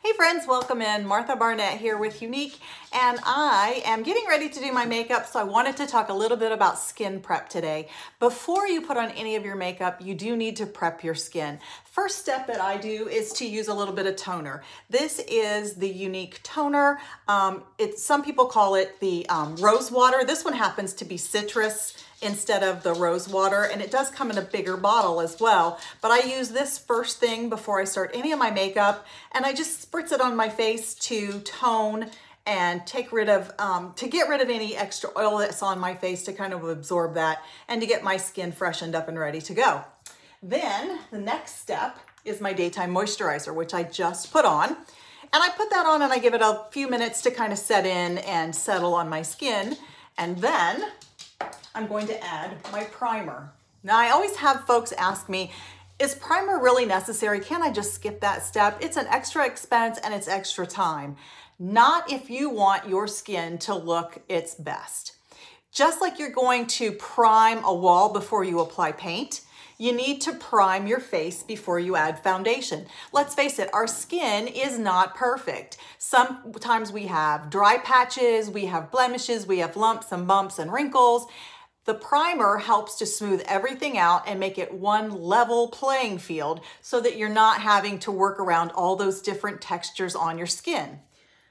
Hey friends, welcome in. Martha Barnett here with Younique, and I am getting ready to do my makeup, so I wanted to talk a little bit about skin prep today. Before you put on any of your makeup, you do need to prep your skin. First step that I do is to use a little bit of toner. This is the Younique toner. Some people call it the rose water. This one happens to be citrus instead of the rose water, and it does come in a bigger bottle as well. But I use this first thing before I start any of my makeup, and I just spritz it on my face to tone and take rid of, to get rid of any extra oil that's on my face, to kind of absorb that and to get my skin freshened up and ready to go. Then the next step is my daytime moisturizer, which I just put on. And I put that on and I give it a few minutes to kind of set in and settle on my skin. And then I'm going to add my primer. Now, I always have folks ask me, is primer really necessary? Can I just skip that step? It's an extra expense and it's extra time. Not if you want your skin to look its best. Just like you're going to prime a wall before you apply paint, you need to prime your face before you add foundation. Let's face it, our skin is not perfect. Sometimes we have dry patches, we have blemishes, we have lumps and bumps and wrinkles. The primer helps to smooth everything out and make it one level playing field so that you're not having to work around all those different textures on your skin.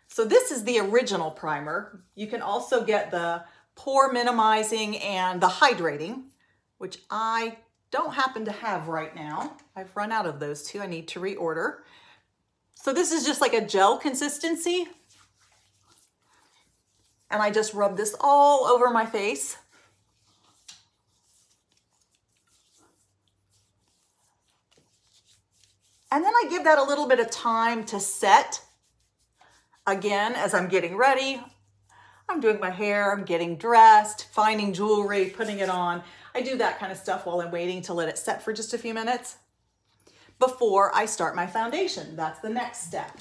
So this is the original primer. You can also get the pore minimizing and the hydrating, which I don't happen to have right now. I've run out of those two. I need to reorder. So this is just like a gel consistency. And I just rub this all over my face. And then I give that a little bit of time to set. Again, as I'm getting ready, I'm doing my hair, I'm getting dressed, finding jewelry, putting it on. I do that kind of stuff while I'm waiting to let it set for just a few minutes before I start my foundation. That's the next step.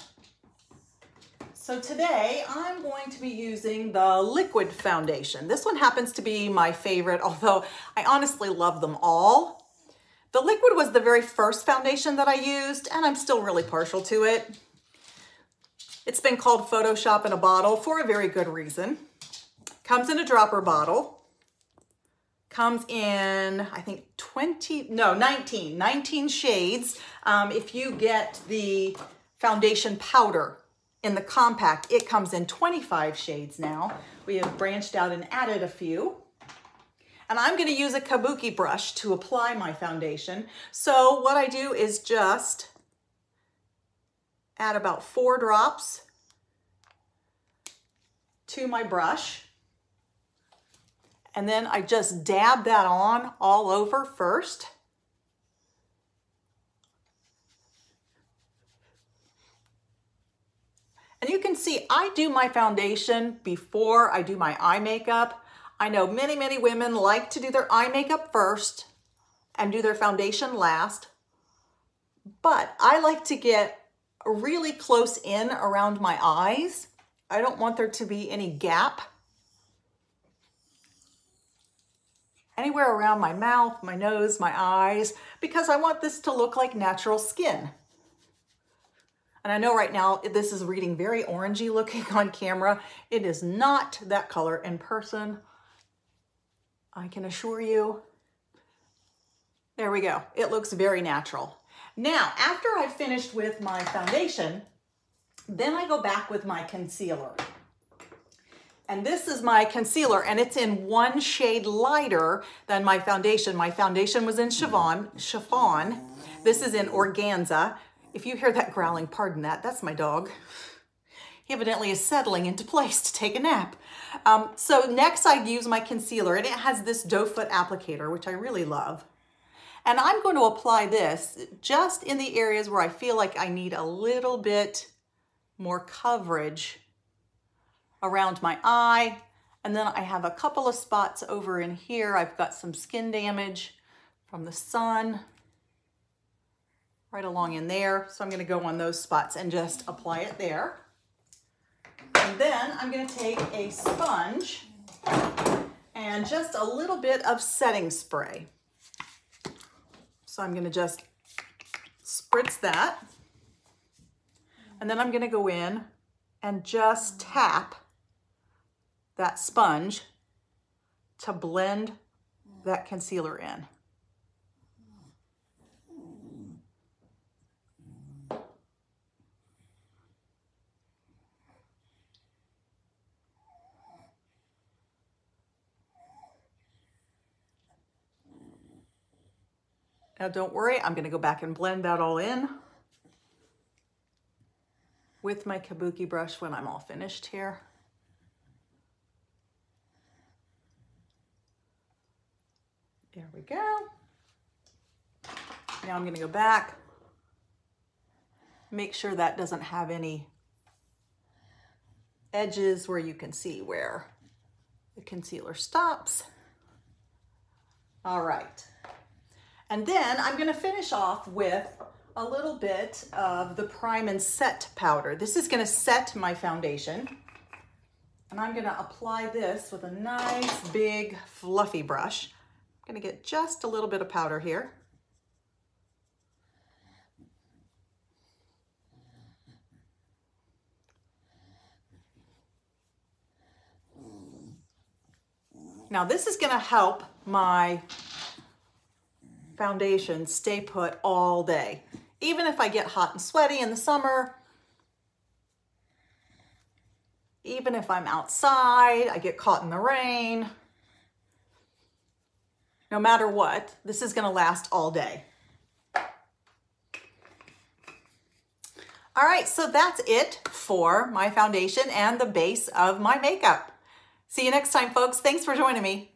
So today I'm going to be using the liquid foundation. This one happens to be my favorite, although I honestly love them all. The liquid was the very first foundation that I used, and I'm still really partial to it. It's been called Photoshop in a bottle for a very good reason. Comes in a dropper bottle. Comes in, I think 19 shades. If you get the foundation powder in the compact, it comes in 25 shades now. We have branched out and added a few. And I'm gonna use a kabuki brush to apply my foundation. So what I do is just add about 4 drops to my brush. And then I just dab that on all over first. And you can see I do my foundation before I do my eye makeup. I know many, many women like to do their eye makeup first and do their foundation last, but I like to get really close in around my eyes. I don't want there to be any gap. Anywhere around my mouth, my nose, my eyes, because I want this to look like natural skin. And I know right now this is reading very orangey looking on camera. It is not that color in person. I can assure you. There we go. It looks very natural. Now, after I've finished with my foundation, then I go back with my concealer. And this is my concealer, and it's in 1 shade lighter than my foundation. My foundation was in chiffon. This is in organza. If you hear that growling, pardon that. That's my dog. He evidently is settling into place to take a nap. So next I use my concealer, and it has this doe foot applicator, which I really love. And I'm going to apply this just in the areas where I feel like I need a little bit more coverage around my eye. And then I have a couple of spots over in here. I've got some skin damage from the sun right along in there. So I'm going to go on those spots and just apply it there. And then I'm going to take a sponge and just a little bit of setting spray. So I'm going to just spritz that. And then I'm gonna go in and just tap that sponge to blend that concealer in. Now don't worry, I'm gonna go back and blend that all in with my kabuki brush when I'm all finished here. There we go. Now I'm gonna go back, make sure that doesn't have any edges where you can see where the concealer stops. All right. And then I'm gonna finish off with a little bit of the Prime and Set powder. This is gonna set my foundation. And I'm gonna apply this with a nice big fluffy brush. I'm gonna get just a little bit of powder here. Now this is gonna help my foundation stay put all day. Even if I get hot and sweaty in the summer, even if I'm outside, I get caught in the rain, no matter what, this is gonna last all day. All right, so that's it for my foundation and the base of my makeup. See you next time, folks. Thanks for joining me.